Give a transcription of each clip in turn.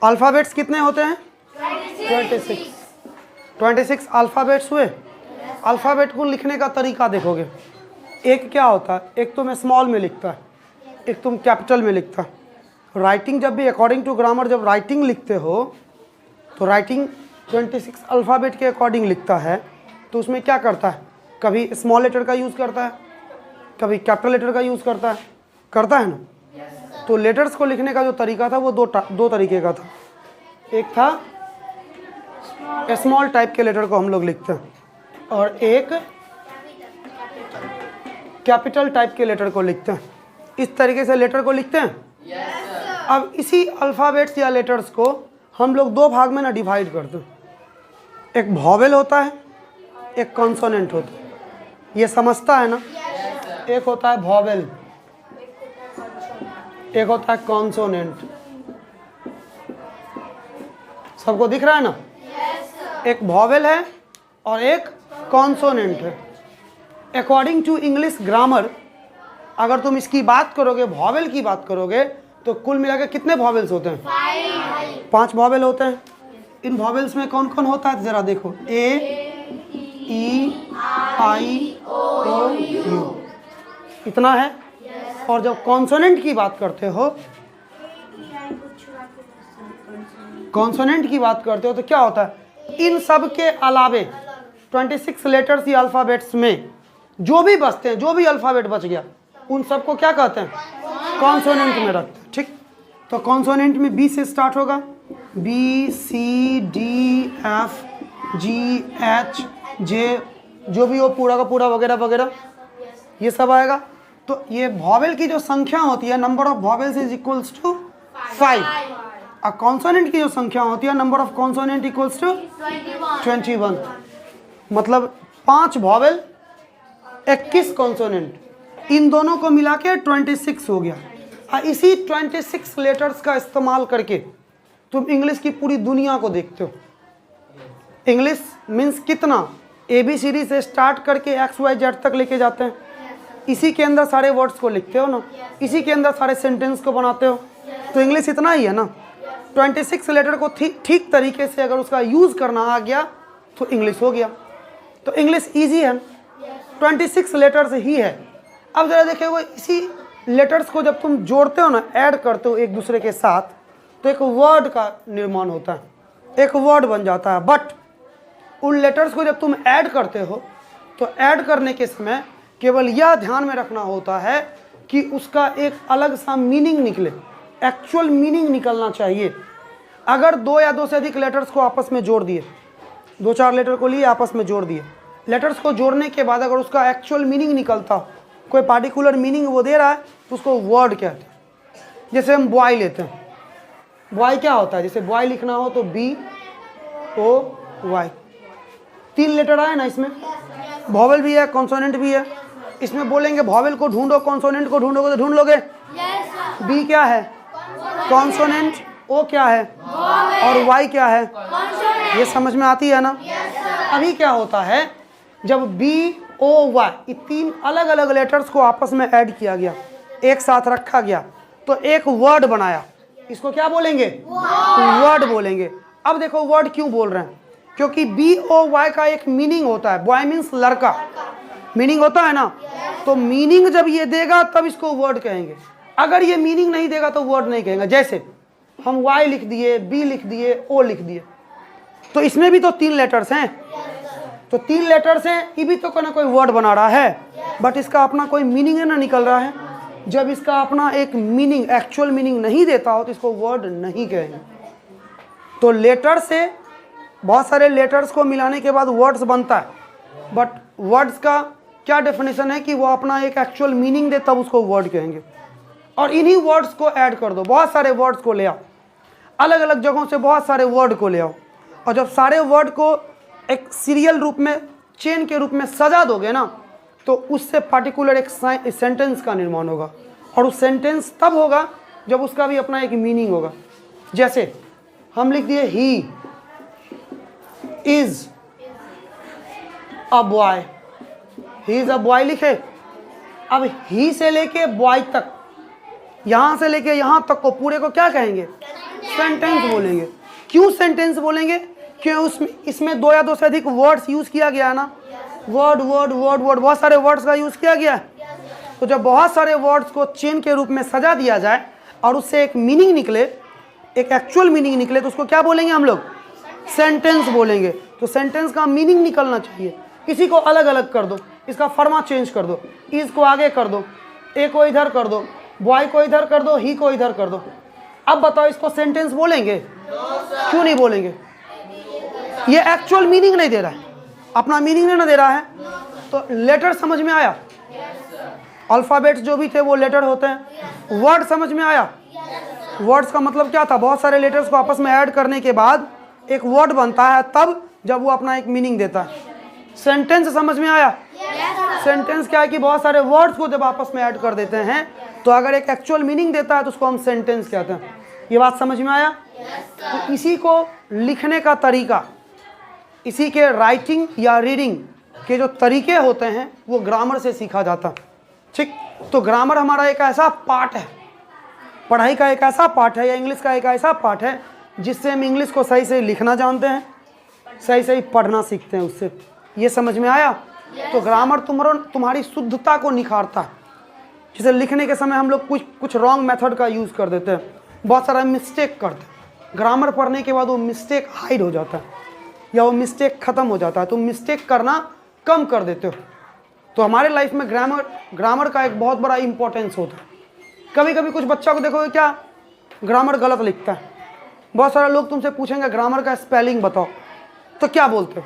Alphabets कितने होते हैं? 26 अल्फ़ाबेट्स हुए। अल्फ़ाबेट को लिखने का तरीका देखोगे, एक क्या होता है, एक तो मैं स्मॉल में लिखता है, एक तुम कैपिटल में लिखता है। राइटिंग जब भी अकॉर्डिंग टू ग्रामर जब राइटिंग लिखते हो तो राइटिंग 26 अल्फ़ाबेट के अकॉर्डिंग लिखता है। तो उसमें क्या करता है, कभी स्मॉल लेटर का यूज़ करता है, कभी कैपिटल लेटर का यूज़ करता है ना। तो लेटर्स को लिखने का जो तरीका था वो दो तरीके का था। एक था स्मॉल टाइप के लेटर को हम लोग लिखते हैं और एक कैपिटल टाइप के लेटर को लिखते हैं। इस तरीके से लेटर को लिखते हैं। अब इसी अल्फ़ाबेट्स या लेटर्स को हम लोग दो भाग में ना डिवाइड करते हैं। एक वॉवेल होता है, एक कॉन्सोनेंट होता है। ये समझता है ना? एक होता है वॉवेल, एक होता है कॉन्सोनेंट। सबको दिख रहा है ना? एक वॉवेल है और एक कॉन्सोनेंट है। अकॉर्डिंग टू इंग्लिश ग्रामर अगर तुम इसकी बात करोगे, वॉवेल की बात करोगे, तो कुल मिलाकर कितने वॉवेल्स होते हैं? 5 वॉवेल होते हैं। इन वॉवेल्स में कौन कौन होता है जरा देखो, ए, ई, आई, ओ, यू, इतना है। और जब कॉन्सोनेंट की बात करते हो, तो क्या होता है, इन सब के अलावे 26 लेटर्स या अल्फ़ाबेट्स में जो भी बचते हैं, जो भी अल्फ़ाबेट बच गया, उन सबको क्या कहते हैं? कॉन्सोनेंट में रखते हैं। ठीक, तो कॉन्सोनेंट में बी से स्टार्ट होगा, बी, सी, डी, एफ, जी, एच, जे, जो भी हो पूरा का पूरा वगैरह वगैरह, ये सब आएगा। तो ये वॉवेल की जो संख्या होती है, number of vowels is equals to 5। और कॉन्सोनेंट की जो संख्या होती है, number of consonant equals to 21। मतलब 5 वॉवेल 21 कॉन्सोनेंट, इन दोनों को मिला के 26 हो गया। और इसी 26 लेटर्स का इस्तेमाल करके तुम इंग्लिश की पूरी दुनिया को देखते हो। इंग्लिश मीन्स कितना, ABCD से स्टार्ट करके XYZ तक लेके जाते हैं। इसी के अंदर सारे वर्ड्स को लिखते हो ना, इसी के अंदर सारे सेंटेंस को बनाते हो। तो इंग्लिश इतना ही है ना। 26 लेटर को ठीक तरीके से अगर उसका यूज़ करना आ गया तो इंग्लिश हो गया। तो इंग्लिश ईजी है, 26 लेटर्स ही है। अब ज़रा देखिए, वो इसी लेटर्स को जब तुम जोड़ते हो ना, ऐड करते हो एक दूसरे के साथ, तो एक वर्ड का निर्माण होता है, एक वर्ड बन जाता है। बट उन लेटर्स को जब तुम ऐड करते हो तो ऐड करने के समय केवल यह ध्यान में रखना होता है कि उसका एक अलग सा मीनिंग निकले, एक्चुअल मीनिंग निकलना चाहिए। अगर 2 या 2 से अधिक लेटर्स को आपस में जोड़ दिए, 2-4 लेटर को लिए आपस में जोड़ दिए, लेटर्स को जोड़ने के बाद अगर उसका एक्चुअल मीनिंग निकलता हो, कोई पार्टिकुलर मीनिंग वो दे रहा है, तो उसको वर्ड कहते हैं। जैसे हम बॉय लेते हैं, बॉय क्या होता है, जैसे बॉय लिखना हो तो BOY, 3 लेटर आए ना इसमें, वॉवेल भी है, कॉन्सोनेंट भी है। इसमें बोलेंगे वॉवेल को ढूंढो, कॉन्सोनेंट को ढूंढोगे तो ढूंढ लोगे। बी क्या है? कॉन्सोनेंट। ओ क्या है? और वाई क्या है? ये समझ में आती है ना? अभी क्या होता है, जब BOY ये 3 अलग अलग लेटर्स को आपस में ऐड किया गया, एक साथ रखा गया, तो एक वर्ड बनाया। इसको क्या बोलेंगे? वर्ड बोलेंगे। अब देखो वर्ड क्यों बोल रहे हैं, क्योंकि BOY का एक मीनिंग होता है। बॉय मीन्स लड़का, मीनिंग होता है ना। तो मीनिंग जब ये देगा तब इसको वर्ड कहेंगे। अगर ये मीनिंग नहीं देगा तो वर्ड नहीं कहेंगे। जैसे हम Y लिख दिए, B लिख दिए, O लिख दिए, तो इसमें भी तो 3 लेटर्स हैं, तो 3 लेटर्स हैं, ये भी तो कोई ना कोई वर्ड बना रहा है, बट इसका अपना कोई मीनिंग है ना निकल रहा है। जब इसका अपना एक मीनिंग, एक्चुअल मीनिंग नहीं देता हो तो इसको वर्ड नहीं कहेंगे। तो लेटर से बहुत सारे लेटर्स को मिलाने के बाद वर्ड्स बनता है, बट वर्ड्स का क्या डेफिनेशन है कि वो अपना एक एक्चुअल मीनिंग दे, तब उसको वर्ड कहेंगे। और इन्हीं वर्ड्स को ऐड कर दो, बहुत सारे वर्ड्स को ले आओ, अलग अलग जगहों से बहुत सारे वर्ड को ले आओ, और जब सारे वर्ड को एक सीरियल रूप में, चेन के रूप में सजा दोगे ना, तो उससे पार्टिकुलर एक सेंटेंस का निर्माण होगा। और उस सेंटेंस तब होगा जब उसका भी अपना एक मीनिंग होगा। जैसे हम लिख दिए he is a boy, he is a boy लिखे। अब ही से लेके बॉय तक, यहां से लेके यहां तक को पूरे को क्या कहेंगे? सेंटेंस बोलेंगे। क्यों सेंटेंस बोलेंगे? क्यों उसमें इसमें दो या दो से अधिक वर्ड्स यूज किया गया है ना, वर्ड वर्ड वर्ड वर्ड, बहुत सारे वर्ड्स का यूज किया गया है। तो जब बहुत सारे वर्ड्स को चेन के रूप में सजा दिया जाए और उससे एक मीनिंग निकले, एक एक्चुअल मीनिंग निकले, तो उसको क्या बोलेंगे हम लोग? सेंटेंस बोलेंगे। तो सेंटेंस का मीनिंग निकलना चाहिए। इसी को अलग अलग कर दो, इसका फर्मा चेंज कर दो, इज को आगे कर दो, ए को इधर कर दो, बॉय को इधर कर दो, ही को इधर कर दो। अब बताओ इसको सेंटेंस बोलेंगे? क्यों नहीं बोलेंगे? ये एक्चुअल मीनिंग नहीं दे रहा है, अपना मीनिंग नहीं ना दे रहा है। तो लेटर समझ में आया? अल्फाबेट्स जो भी थे वो लेटर होते हैं। वर्ड समझ में आया? वर्ड्स का मतलब क्या था? बहुत सारे लेटर्स को आपस में ऐड करने के बाद एक वर्ड बनता है, तब जब वो अपना एक मीनिंग देता है। सेंटेंस समझ में आया? सेंटेंस क्या है कि बहुत सारे वर्ड्स को जब आपस में ऐड कर देते हैं तो अगर एक एक्चुअल मीनिंग देता है तो उसको हम सेंटेंस कहते हैं। ये बात समझ में आया? तो इसी को लिखने का तरीका, इसी के राइटिंग या रीडिंग के जो तरीके होते हैं वो ग्रामर से सीखा जाता है। ठीक, तो ग्रामर हमारा एक ऐसा पार्ट है, पढ़ाई का एक ऐसा पार्ट है, या इंग्लिश का एक ऐसा पार्ट है जिससे हम इंग्लिश को सही से लिखना जानते हैं, सही सही पढ़ना सीखते हैं उससे। ये समझ में आया? तो ग्रामर तुम्हारी शुद्धता को निखारता है। जैसे लिखने के समय हम लोग कुछ रॉन्ग मेथड का यूज़ कर देते हैं, बहुत सारा मिस्टेक करते हैं। ग्रामर पढ़ने के बाद वो मिस्टेक हाइड हो जाता है या वो मिस्टेक ख़त्म हो जाता है, तो मिस्टेक करना कम कर देते हो। तो हमारे लाइफ में ग्रामर का एक बहुत बड़ा इंपॉर्टेंस होता है। कभी कभी कुछ बच्चा को देखोगे क्या ग्रामर गलत लिखता है। बहुत सारे लोग तुमसे पूछेंगे ग्रामर का स्पेलिंग बताओ, तो क्या बोलते हो?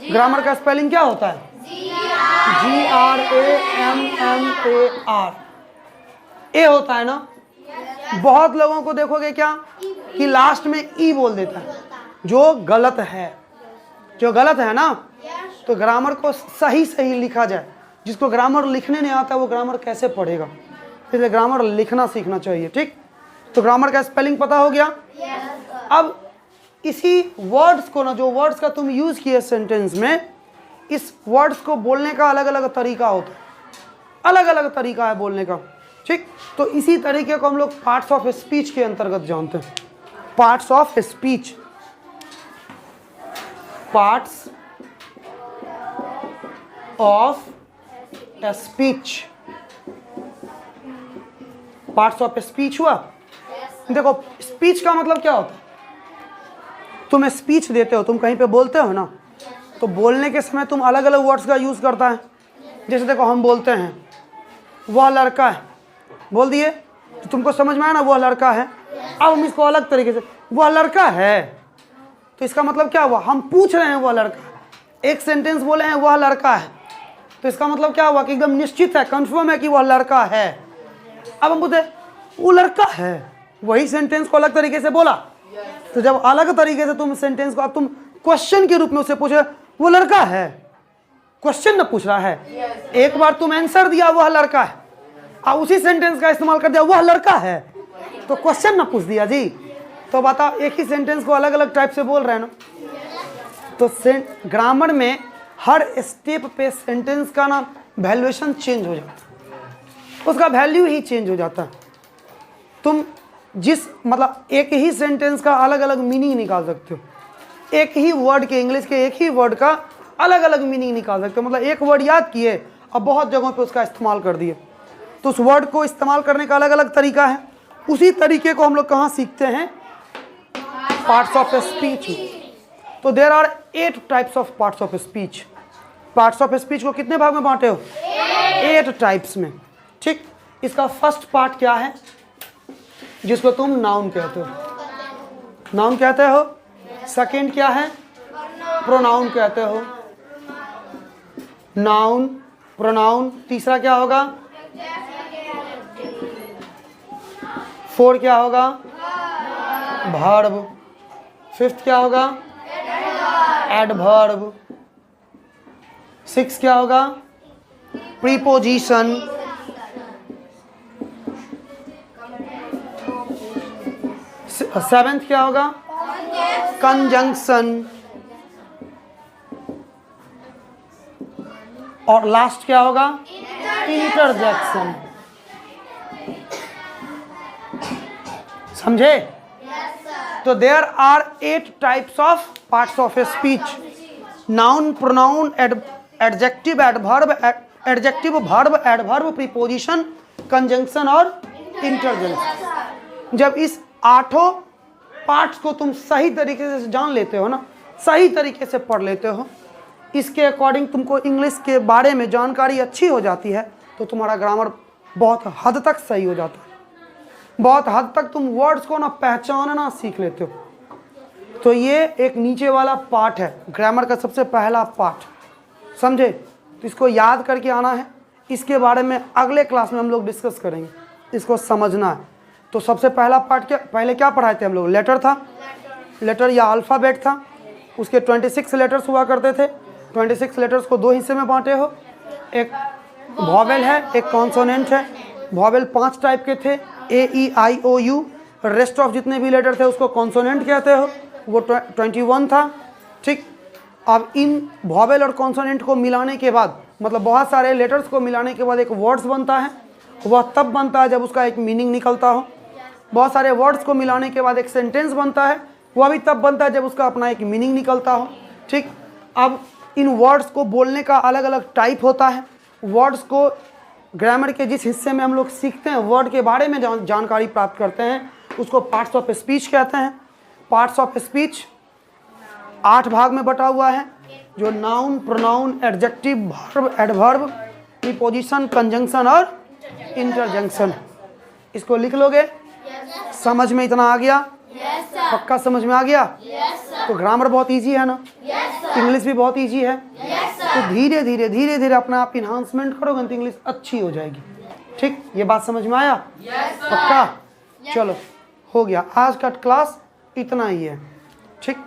ग्रामर का स्पेलिंग क्या होता है? GRAMMAR। ए होता है ना। बहुत लोगों को देखोगे क्या कि लास्ट में ई बोल देता है, जो गलत है, जो गलत है ना। तो ग्रामर को सही सही लिखा जाए। जिसको ग्रामर लिखने नहीं आता वो ग्रामर कैसे पढ़ेगा? इसलिए ग्रामर लिखना सीखना चाहिए। ठीक, तो ग्रामर का स्पेलिंग पता हो गया। अब इसी वर्ड्स को ना, जो वर्ड्स का तुम यूज किए सेंटेंस में, इस वर्ड्स को बोलने का अलग अलग तरीका होता है, अलग अलग तरीका है बोलने का। ठीक, तो इसी तरीके को हम लोग पार्ट्स ऑफ स्पीच के अंतर्गत जानते हैं। Parts of speech, parts of speech, parts of speech हुआ। देखो स्पीच का मतलब क्या होता है? तुम स्पीच देते हो, तुम कहीं पे बोलते हो ना, तो बोलने के समय तुम अलग अलग वर्ड्स का यूज़ करता है। जैसे देखो हम बोलते हैं वह लड़का है, बोल दिए तो तुमको समझ में आया ना वह लड़का है। अब हम इसको अलग तरीके से, वह लड़का है, तो इसका मतलब क्या हुआ? हम पूछ रहे हैं वह लड़का है। एक सेंटेंस बोले हैं वह लड़का है, तो इसका मतलब क्या हुआ कि एकदम निश्चित है, कंफर्म है कि वह लड़का है। अब हम पूछते वो लड़का है, वही सेंटेंस को अलग तरीके से बोला। तो जब अलग तरीके से तुम सेंटेंस को, अब तुम क्वेश्चन के रूप में उससे पूछे वो लड़का है, क्वेश्चन न पूछ रहा है। एक बार तुम आंसर दिया वह लड़का है, और उसी सेंटेंस का इस्तेमाल कर दिया वह लड़का है, तो क्वेश्चन न पूछ दिया जी। तो बताओ एक ही सेंटेंस को अलग अलग टाइप से बोल रहे हैं ना। तो ग्रामर में हर स्टेप पे सेंटेंस का ना वैल्यूएशन चेंज हो जाता है, उसका वैल्यू ही चेंज हो जाता है। तुम जिस मतलब एक ही सेंटेंस का अलग अलग मीनिंग निकाल सकते हो, एक ही वर्ड के, इंग्लिश के एक ही वर्ड का अलग अलग मीनिंग निकाल सकते हो। मतलब एक वर्ड याद किए और बहुत जगहों पे उसका इस्तेमाल कर दिए, तो उस वर्ड को इस्तेमाल करने का अलग अलग तरीका है। उसी तरीके को हम लोग कहाँ सीखते हैं? Parts of speech. तो there are 8 types of parts of speech. Parts of speech को कितने भाग में बांटे हो? 8 टाइप्स में। ठीक, इसका फर्स्ट पार्ट क्या है? जिसको तुम नाउन कहते हो, नाउन कहते हो। सेकंड क्या है? प्रोनाउन कहते हो, नाउन, प्रोनाउन। तीसरा क्या होगा? 4 क्या होगा? वर्ब। 5th क्या होगा? एडवर्ब। 6 क्या होगा? प्रीपोजिशन। 7th क्या होगा? कंजंक्शन। और लास्ट क्या होगा? इंटरजेक्शन। समझे? तो there are 8 types of parts of a speech. Noun, pronoun, adjective, adverb, preposition, conjunction और इंटरजेक्शन। जब इस 8 पार्ट्स को तुम सही तरीके से जान लेते हो ना, सही तरीके से पढ़ लेते हो, इसके अकॉर्डिंग तुमको इंग्लिश के बारे में जानकारी अच्छी हो जाती है, तो तुम्हारा ग्रामर बहुत हद तक सही हो जाता है। बहुत हद तक तुम वर्ड्स को ना पहचानना सीख लेते हो। तो ये एक नीचे वाला पार्ट है, ग्रामर का सबसे पहला पार्ट, समझे? तो इसको याद करके आना है। इसके बारे में अगले क्लास में हम लोग डिस्कस करेंगे, इसको समझना है। तो सबसे पहला पार्ट क्या, पहले क्या पढ़ाए थे हम लोग? लेटर था, लेटर या अल्फ़ाबेट था। उसके 26 लेटर्स हुआ करते थे। 26 लेटर्स को 2 हिस्से में बांटे हो, एक वॉवेल है, एक कॉन्सोनेंट है। वॉवेल 5 टाइप के थे, A-E-I-O-U। रेस्ट ऑफ जितने भी लेटर थे उसको कॉन्सोनेंट कहते हो, वो 21 था। ठीक, अब इन वॉवेल और कॉन्सोनेंट को मिलाने के बाद, मतलब बहुत सारे लेटर्स को मिलाने के बाद एक वर्ड्स बनता है। वह तब बनता है जब उसका एक मीनिंग निकलता हो। बहुत सारे वर्ड्स को मिलाने के बाद एक सेंटेंस बनता है, वह भी तब बनता है जब उसका अपना एक मीनिंग निकलता हो। ठीक, अब इन वर्ड्स को बोलने का अलग अलग टाइप होता है। वर्ड्स को ग्रामर के जिस हिस्से में हम लोग सीखते हैं, वर्ड के बारे में जानकारी प्राप्त करते हैं, उसको पार्ट्स ऑफ स्पीच कहते हैं। पार्ट्स ऑफ स्पीच 8 भाग में बटा हुआ है, जो noun, pronoun, adjective, verb, adverb, preposition, conjunction और इंटरजेक्शन। इसको लिख लोगे? समझ में इतना आ गया? पक्का समझ में आ गया? तो ग्रामर बहुत इजी है ना, इंग्लिश भी बहुत इजी है। तो धीरे धीरे धीरे धीरे अपना आप इन्हांसमेंट करोगे तो इंग्लिश अच्छी हो जाएगी। ठीक, ये बात समझ में आया? पक्का? चलो, हो गया। आज का क्लास इतना ही है। ठीक।